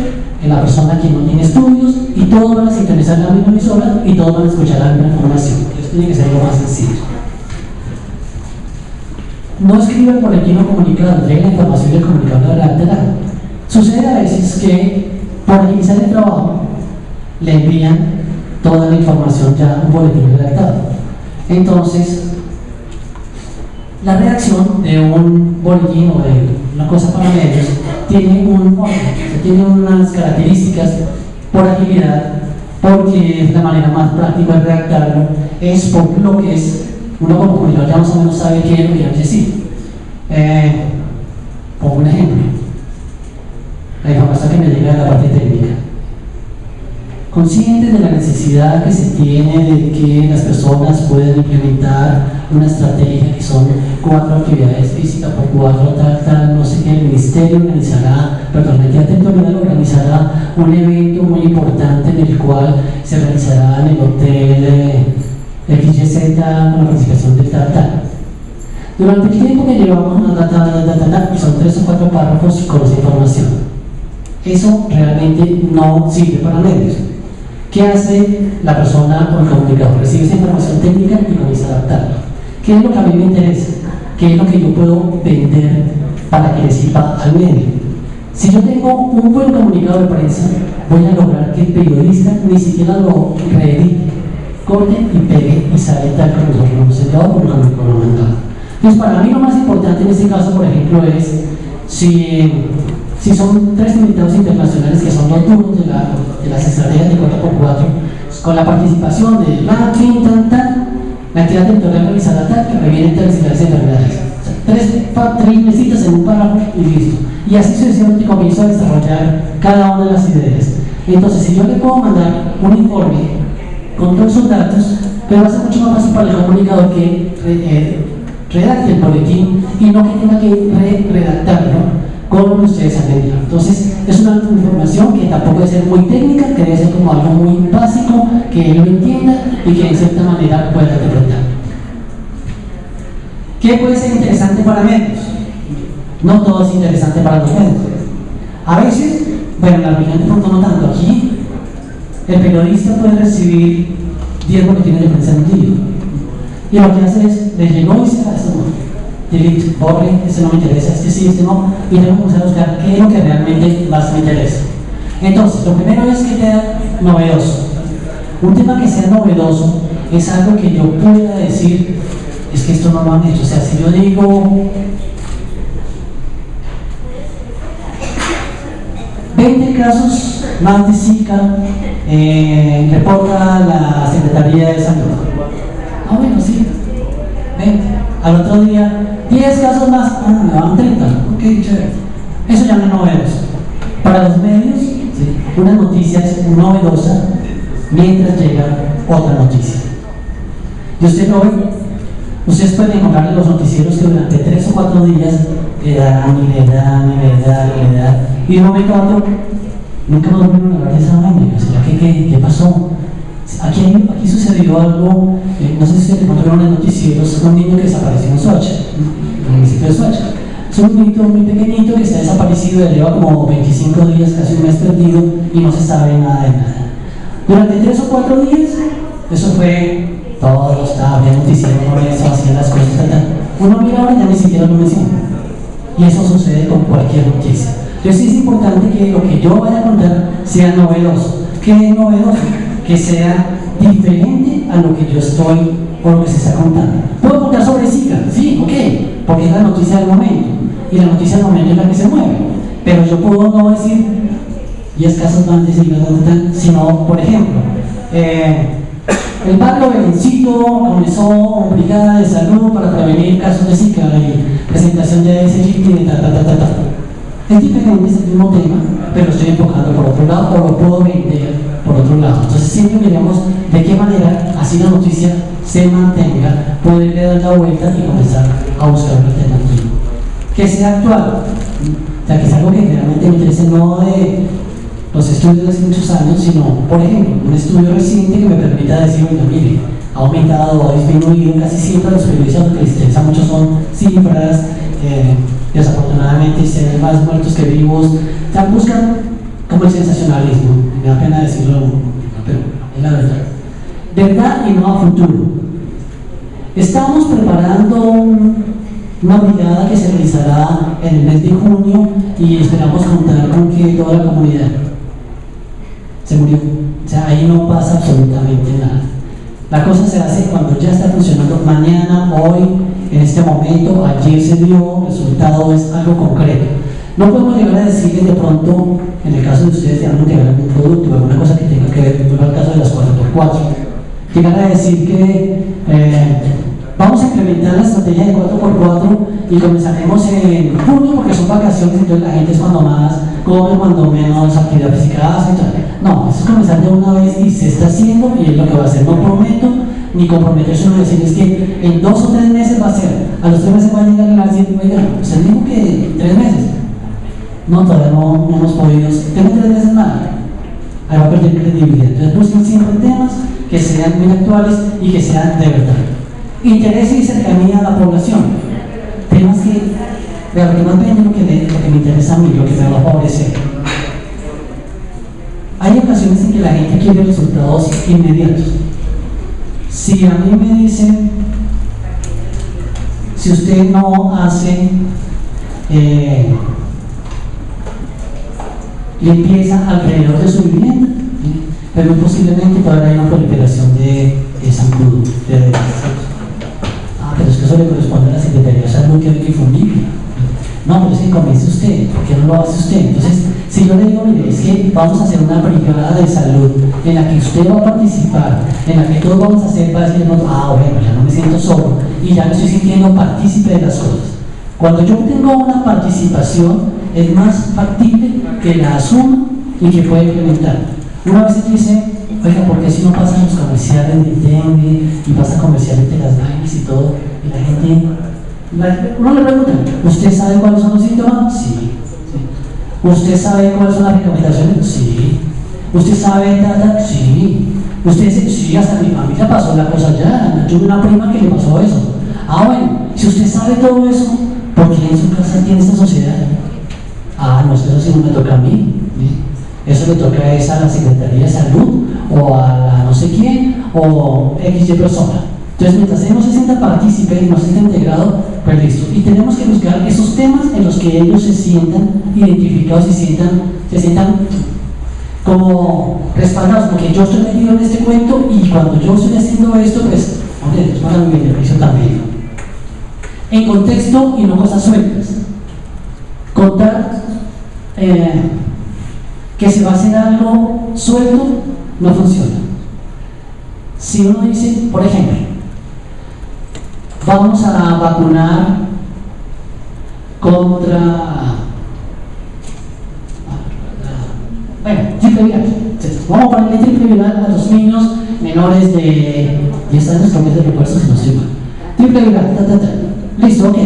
la persona que no tiene estudios, y todos van a sintonizar la misma emisora y todos van a escuchar la misma información. Eso tiene que ser lo más sencillo. No escriba el boletín o comunicado, entregue la información del comunicador lateral. Sucede a veces que por agilizar el trabajo le envían toda la información ya un boletín redactado. Entonces, la redacción de un boletín o de una cosa para medios tiene un orden, tiene unas características por agilidad, porque es la manera más práctica de redactarlo, es por bloques. Uno como comunicador ya más o menos sabe qué es lo que quiere decir. Pongo un ejemplo, la información que me llega de la parte técnica. Conscientes de la necesidad que se tiene de que las personas puedan implementar una estrategia que son 4 actividades físicas por 4 tal, no sé qué, el ministerio organizará, perdón, la entidad territorial organizará un evento muy importante en el cual se realizará en el hotel XYZ con la participación del tal. Durante el tiempo que llevamos, y son 3 o 4 párrafos con esa información. Eso realmente no sirve para medios. ¿Qué hace la persona o el comunicador? Recibe esa información técnica y comienza a adaptarla. ¿Qué es lo que a mí me interesa? ¿Qué es lo que yo puedo vender para que le sirva al medio? Si yo tengo un buen comunicado de prensa, voy a lograr que el periodista ni siquiera lo reedite, corte y pegue y sale tal como nosotros lo hemos enviado o como lo hemos mandado. Entonces, para mí lo más importante en este caso, por ejemplo, es si son 3 invitados internacionales que son los duros de las estrategias de 4x4, con la participación de la entidad territorial realizará tal, que previene tales y tales enfermedades. O sea, 3 mesitas en un párrafo y listo. Y así sucesivamente comienzo a desarrollar cada una de las ideas. Entonces, si yo le puedo mandar un informe con todos esos datos, pero va a ser mucho más fácil para el comunicador que redacte el boletín y no que tenga que redactarlo con lo que ustedes han enviado. Entonces, es una información que tampoco debe ser muy técnica, que debe ser como algo muy básico, que él lo entienda y que de cierta manera pueda interpretar. ¿Qué puede ser interesante para medios? No todo es interesante para los medios. A veces, bueno, la reunión de pronto no tanto. Aquí, el periodista puede recibir 10 boletines de prensa en un día. Y lo que hace es, le llegó y dice, esto no. Delete, borre, este no me interesa, este sí, este no, y tengo que comenzar a buscar qué es lo que realmente más me interesa. Entonces, lo primero es que sea novedoso. Un tema que sea novedoso es algo que yo pueda decir, es que esto no lo han hecho. O sea, si yo digo 20 casos más de Zika, reporta la Secretaría de Salud. Ah, bueno, sí, 20. Al otro día, 10 casos más, me van 30, ok, chévere. Eso ya no es novedoso. Para los medios, ¿sí? Una noticia es novedosa mientras llega otra noticia. Y usted lo ve, ustedes pueden encontrar en los noticieros que durante 3 o 4 días le dan, y de un momento a otro, nunca nos volvieron a hablar de esa vaina. O sea, ¿qué pasó? Aquí sucedió algo, no sé si encontraron en noticieros, un niño que desapareció en Soacha, en el municipio de Soacha. Es un niño muy pequeñito que está desaparecido, ya lleva como 25 días, casi un mes perdido, y no se sabe nada de nada. Durante 3 o 4 días, eso fue todo, estaba bien noticiero, eso, hacían las cosas, uno mira ahora y ya ni siquiera lo menciona. Y eso sucede con cualquier noticia. Entonces es importante que lo que yo vaya a contar sea novedoso. ¿Qué es novedoso? Que sea diferente a lo que yo estoy o lo que se está contando. ¿Puedo contar sobre Zika? Sí, ok, porque es la noticia del momento, y la noticia del momento es la que se mueve. Pero yo puedo no decir 10 casos más de Zika, sino, por ejemplo, el barrio Belencito comenzó una brigada de salud para prevenir casos de Zika y presentación de ese kit y de Es diferente, es el mismo tema, pero estoy enfocando por otro lado o lo puedo vender por otro lado. Entonces siempre miremos de qué manera así la noticia se mantenga, poderle dar la vuelta y comenzar a buscar una alternativa. Que sea actual. O sea, que es algo que realmente me interesa, no de los estudios de hace muchos años, sino, por ejemplo, un estudio reciente que me permita decir, oiga, mire, ha aumentado o ha disminuido. Casi siempre los periodistas lo que les interesa mucho son cifras, desafortunadamente si hay más muertos que vivos, o sea, buscan como el sensacionalismo, me da pena decirlo, pero es la verdad. Verdad y no a futuro. Estamos preparando una brigada que se realizará en el mes de junio y esperamos contar con que toda la comunidad se murió. O sea, ahí no pasa absolutamente nada. La cosa se hace cuando ya está funcionando, mañana, hoy, en este momento, ayer se dio, el resultado es algo concreto. No podemos llegar a decirles de pronto, en el caso de ustedes, ya no integrar algún producto o alguna cosa que tenga que ver con el caso de las 4x4, llegar a decir que vamos a implementar la estrategia de 4x4 y comenzaremos en junio porque son vacaciones, entonces la gente es cuando más come, cuando menos actividad física hace. No, eso es comenzar de una vez y se está haciendo y es lo que va a hacer. No prometo ni comprometerse, sino decirles que en 2 o 3 meses va a ser. A los 3 meses va a llegar a decir, oiga, usted dijo que 3 meses. No, todavía no hemos podido. ¿Tiene 3 meses nada? Ahí va a perder credibilidad. Entonces busquen siempre temas que sean muy actuales y que sean de verdad. Interés y cercanía a la población. Temas que más bien lo que me interesa a mí, lo que me va a favorecer. Hay ocasiones en que la gente quiere resultados inmediatos. Si a mí me dicen, si usted no hace limpieza alrededor de su vivienda, pero posiblemente todavía hay una proliferación de zancudo, de desastres. Pero es que eso le corresponde a la Secretaría de Salud que hay que fundir. No, pero es que comience usted, ¿por qué no lo hace usted? Entonces, si yo le digo, mire, es que vamos a hacer una brigada de salud en la que usted va a participar, en la que todos vamos a hacer, va a decir, bueno, ya no me siento solo y ya me estoy sintiendo partícipe de las cosas. Cuando yo tengo una participación, es más factible que la asuma y que pueda implementar. Una vez se dice, oiga, ¿por qué si no pasan los comerciales de dengue y pasan comerciales de las vainas y todo? Y la gente, uno le pregunta, ¿usted sabe cuáles son los síntomas? Sí. ¿Usted sabe cuáles son las recomendaciones? Sí. ¿Usted sabe data? Sí. ¿Usted dice, sí, hasta mi familia pasó la cosa ya? Yo tuve una prima que le pasó eso. Bueno, si usted sabe todo eso, ¿por qué en su casa tiene esta sociedad? No, eso sí no me toca a mí. Eso le toca a la Secretaría de Salud o a la no sé quién o XY persona. Entonces, mientras él no se sienta partícipe y no se sienta integrado, pues listo. Y tenemos que buscar esos temas en los que ellos se sientan identificados y se sientan como respaldados, porque yo estoy metido en este cuento y cuando yo estoy haciendo esto, pues, hombre, es para mi beneficio también. En contexto y no cosas sueltas. Contar que se va a hacer algo suelto no funciona. Si uno dice, por ejemplo, vamos a vacunar contra triple viral. Vamos a ponerle triple viral a los niños menores de 10 años, con de refuerzo si no estoy mal. Triple viral, listo, ok.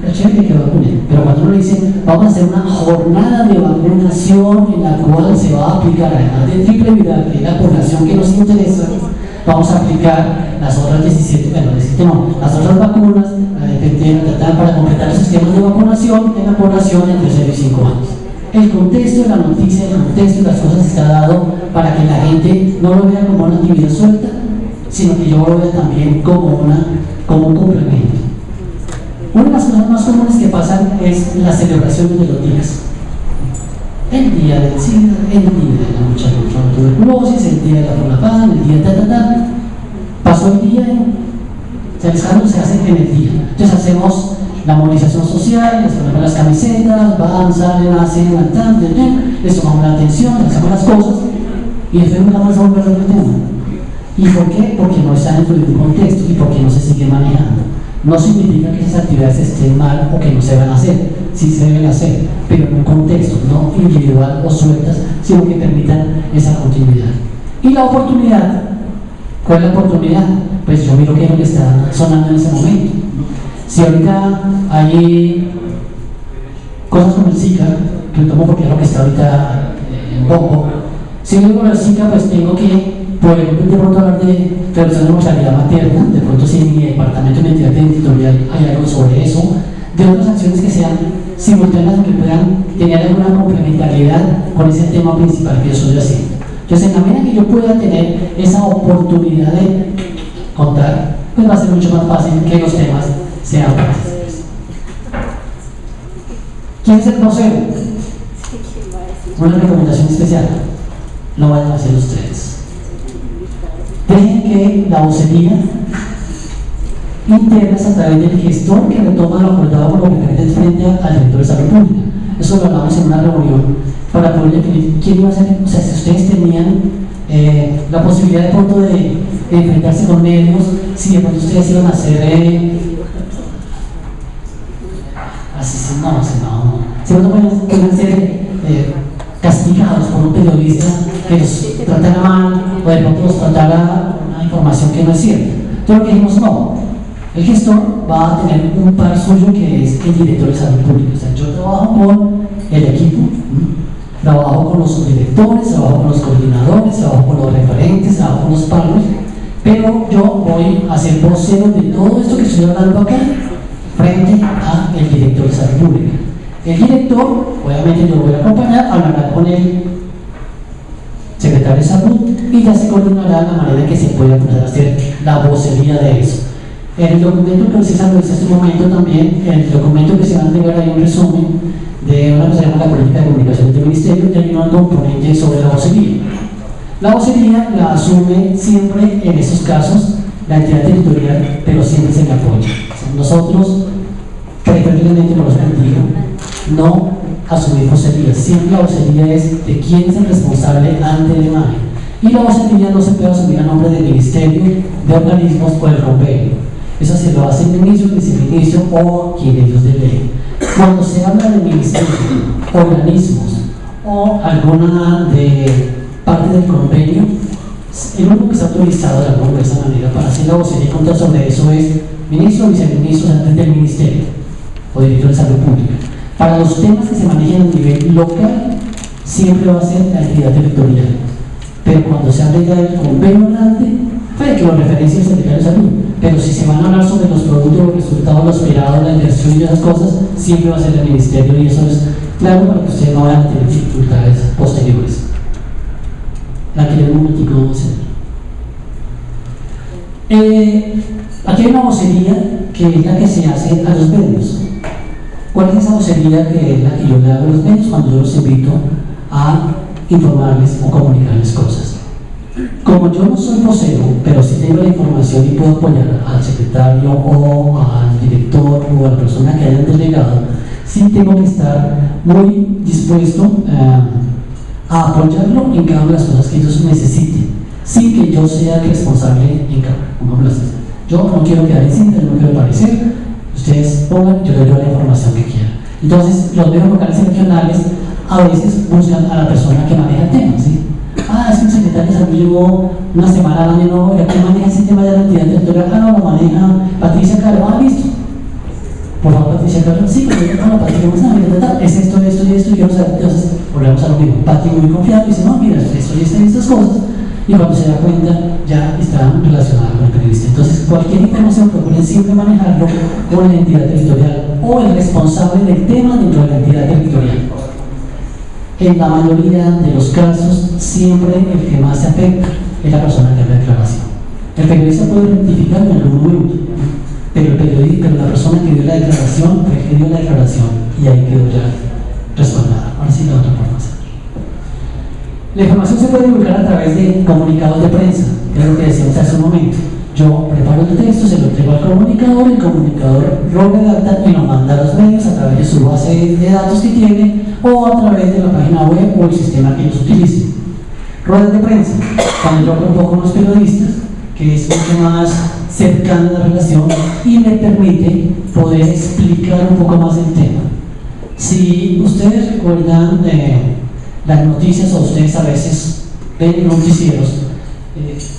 Es chévere que vacunen, pero cuando uno dice, vamos a hacer una jornada de vacunación en la cual se va a aplicar, además de triple viral, que es la población que nos interesa, vamos a aplicar las otras 17, las otras vacunas, para completar los esquemas de vacunación en la población entre 0 y 5 años. El contexto de la noticia, el contexto de las cosas está dado para que la gente no lo vea como una actividad suelta, sino que yo lo vea también como un complemento. Una de las cosas más comunes que pasan es la celebración de los días. El día del SIDA, el día de la lucha contra la tuberculosis, el día de la Prolapán, el día de pasó el día se hace en el día. Entonces hacemos la movilización social, les ponemos las camisetas, van, salen, hacen, les tomamos la atención, les hacemos las cosas y después nunca más vamos a volver al tema. ¿Y por qué? Porque no está dentro de un contexto y porque no se sigue manejando. No significa que esas actividades estén mal o que no se van a hacer, sí se deben hacer, pero en un contexto no individual o sueltas, sino que permitan esa continuidad. Y la oportunidad, ¿cuál es la oportunidad? Pues yo miro qué es lo que está sonando en ese momento. Si ahorita hay cosas como el Zika, que lo tomo porque es lo que está ahorita en bombo. Si yo digo el Zika, pues tengo que poder de pronto hablar de reducción de mortalidad materna, de pronto si en mi departamento de identidad editorial hay algo sobre eso, de otras acciones que sean simultáneas, que puedan tener alguna complementariedad con ese tema principal que yo estoy haciendo. Entonces, en la medida que yo pueda tener esa oportunidad de contar, pues va a ser mucho más fácil que los temas sean fáciles. ¿Quién es el vocero? Una recomendación especial: no vayan a hacer ustedes. Dejen que la vocería interna es a través del gestor que retoma lo acordado por los referentes frente al director de salud pública. Eso lo hablamos en una reunión para poder definir quién iba a ser. O sea, si ustedes tenían la posibilidad de pronto de enfrentarse con medios, si de pronto ustedes iban a hacer si no pueden ser castigados por un periodista que los tratara mal o de pronto los tratara una información que no es cierta. Entonces lo que dijimos, no, el gestor va a tener un par suyo que es el director de salud pública. O sea, yo trabajo con el equipo, trabajo con los subdirectores, trabajo con los coordinadores, trabajo con los referentes, trabajo con los paros, pero yo voy a ser vocero de todo esto que estoy hablando acá frente al director de salud pública. El director, obviamente yo lo voy a acompañar, hablará con el secretario de salud y ya se coordinará la manera en que se pueda empezar a hacer la vocería de eso. En el documento que se analiza en este momento también, el documento que se va a entregar ahí un resumen de una cosa que se llama la política de comunicación del ministerio, terminando un ponente sobre la vocería. La vocería la asume siempre en esos casos la entidad territorial, pero siempre se le apoya. O sea, nosotros, preferiblemente por los digo, no asumir vocería. Siempre la vocería es de quién es el responsable ante la imagen. Y la vocería no se puede asumir a nombre del ministerio, de organismos o del convenio. Eso se lo hace el ministro, el viceministro o quien ellos deleguen. Cuando se habla de ministerio, organismos o alguna de parte del convenio, el único que está autorizado de alguna de esa manera para hacer la vocería y contar sobre eso es ministro o viceministro del ministerio o director de salud pública. Para los temas que se manejan a nivel local, siempre va a ser la entidad territorial. Pero cuando se habla ya del convenio grande, puede que lo referencie el secretario de salud. Pero si se van a hablar sobre los productos, los resultados, los esperados, la inversión y esas cosas, siempre va a ser el ministerio, y eso es claro para que ustedes no vayan a tener dificultades posteriores. Aquí hay un momentico, vamos a hacer. Aquí hay una vocería que es la que se hace a los medios. ¿Cuál es esa vocería que es la que yo le hago a los medios cuando yo los invito a informarles o comunicarles cosas? Como yo no soy vocero, pero sí tengo la información y puedo apoyar al secretario o al director o a la persona que hayan delegado, sí tengo que estar muy dispuesto a apoyarlo en cada una de las cosas que ellos necesiten, sin que yo sea el responsable en cada una. Yo no quiero quedar en cinta, no quiero aparecer. Ustedes pongan, yo les doy la información que quieran. Entonces, los medios locales y regionales a veces buscan a la persona que maneja el tema, ¿sí? Es que el secretario de salud llevó una semana al año, no, ¿y quién maneja ese tema de la entidad territorial? No, lo maneja Patricia Caro. Listo. Por favor, Patricia Caro, sí, pero yo con la Patricia, es esto, y quiero saber. Entonces, volvemos a lo mismo. Pati muy confiado y dice, no, mira, esto y estas cosas. Y cuando se da cuenta, ya está relacionada con el periodista. Entonces, cualquier información procuren siempre manejarlo con la entidad territorial o el responsable del tema dentro de la entidad territorial. En la mayoría de los casos, siempre el que más se afecta es la persona que hace la declaración. El periodista puede rectificar en algún momento, pero la persona que dio la declaración fue que dio la declaración y ahí quedó ya respaldada. Ahora sí, la otra forma. La información se puede divulgar a través de comunicados de prensa, que es lo que decíamos hace un momento. Yo preparo el texto, se lo entrego al comunicador, el comunicador lo redacta y lo manda a los medios a través de su base de datos que tiene o a través de la página web o el sistema que ellos utilicen. Ruedas de prensa, cuando yo hablo un poco con los periodistas, que es mucho más cercana a la relación y me permite poder explicar un poco más el tema. Si ustedes recuerdan las noticias o ustedes a veces ven noticieros,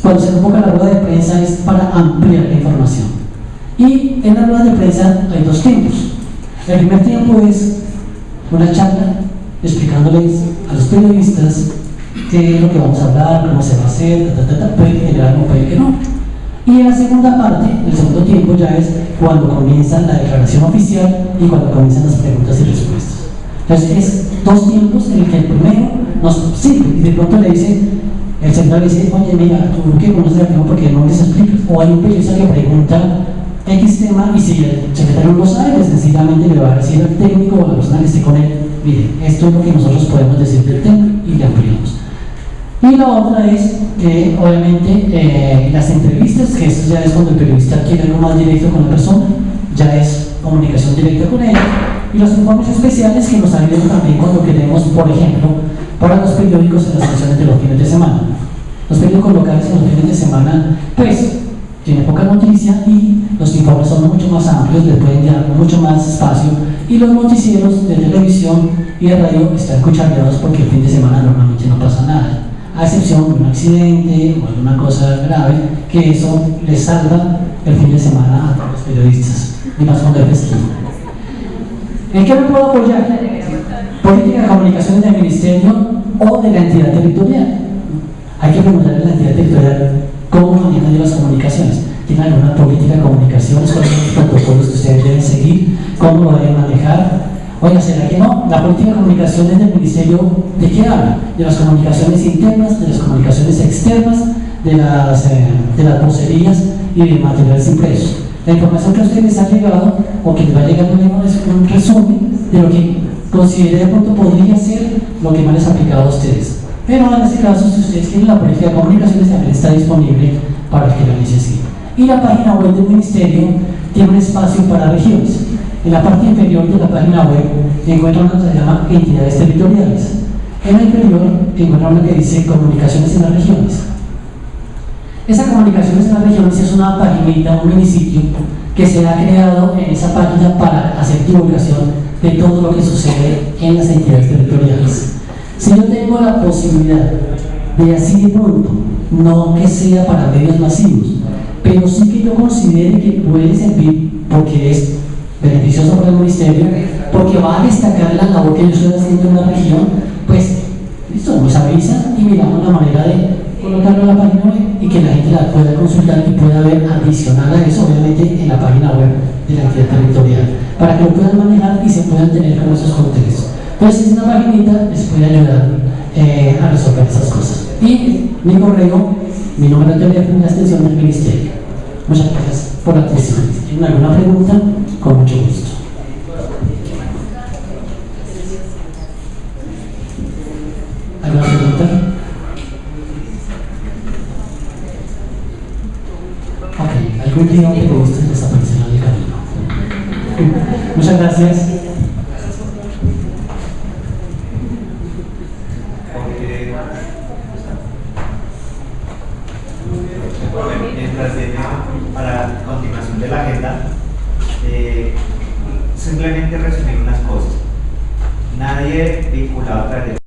cuando se convoca la rueda de prensa es para ampliar la información. Y en la rueda de prensa hay dos tiempos. El primer tiempo es una charla explicándoles a los periodistas qué es lo que vamos a hablar, cómo se va a hacer, puede generar o puede que no. Y en la segunda parte, el segundo tiempo, ya es cuando comienza la declaración oficial y cuando comienzan las preguntas y respuestas. Entonces, es dos tiempos en el que el primero nos sirve y de pronto le dice, el secretario le dice, oye, mira, tú que conoces el tema porque no les explicas. O hay un periodista que pregunta X tema y si el secretario no lo sabe, pues sencillamente le va a decir al técnico o a la persona que esté con él, mire, esto es lo que nosotros podemos decir del tema y le ampliamos. Y la otra es que obviamente las entrevistas, que eso ya es cuando el periodista quiere algo más directo con la persona, ya es comunicación directa con ella, y los informes especiales que nos ayudan también cuando queremos, por ejemplo, para los periódicos en las secciones de los fines de semana. Los periódicos locales en los fines de semana, pues, tienen poca noticia y los informes son mucho más amplios, les pueden dar mucho más espacio, y los noticieros de televisión y de radio están cuchareados porque el fin de semana normalmente no pasa nada, a excepción de un accidente o alguna cosa grave, que eso les salva el fin de semana a todos los periodistas, y más cuando es festivo. ¿En qué me puedo apoyar? Política de comunicaciones del ministerio o de la entidad territorial. Hay que preguntarle a la entidad territorial cómo manejan las comunicaciones. ¿Tienen alguna política de comunicaciones? ¿Cuáles son los protocolos que ustedes deben seguir? ¿Cómo lo deben manejar? Oiga, ¿será que no? La política de comunicaciones del ministerio, ¿de qué habla? De las comunicaciones internas, de las comunicaciones externas, de las vocerías y de materiales impresos. La información que a ustedes les ha llegado o que les va a llegar es un resumen de lo que considere de pronto podría ser lo que más les ha aplicado a ustedes. Pero en este caso, si ustedes quieren, la política de comunicaciones también está disponible para el que la necesite. Y la página web del ministerio tiene un espacio para regiones. En la parte inferior de la página web encuentra una que se llama entidades territoriales. En la inferior encuentra una que dice comunicaciones en las regiones. Esa comunicaciones en las regiones es una paginita, un minisitio que se ha creado en esa página para hacer divulgación de todo lo que sucede en las entidades territoriales. Si yo tengo la posibilidad de así de pronto, no que sea para medios masivos, pero sí que yo considere que puede servir porque es beneficioso para el ministerio, porque va a destacar la labor que yo estoy haciendo en la región, pues listo, nos avisa y miramos la manera de colocarlo en la página web y que la gente la pueda consultar y pueda ver adicional a eso, obviamente, en la página web de la entidad territorial, para que lo puedan manejar y se puedan tener como esos contextos. Entonces, es una paginita les puede ayudar a resolver esas cosas. Y mi correo, mi número de teléfono y la extensión del ministerio. Muchas gracias por la atención. Si tienen alguna pregunta, con mucho gusto. ¿Alguna pregunta? Ok, algún día un periodista desaparecerá del camino. Muchas gracias. Para continuación de la agenda, simplemente resumir unas cosas. Nadie vinculado a través de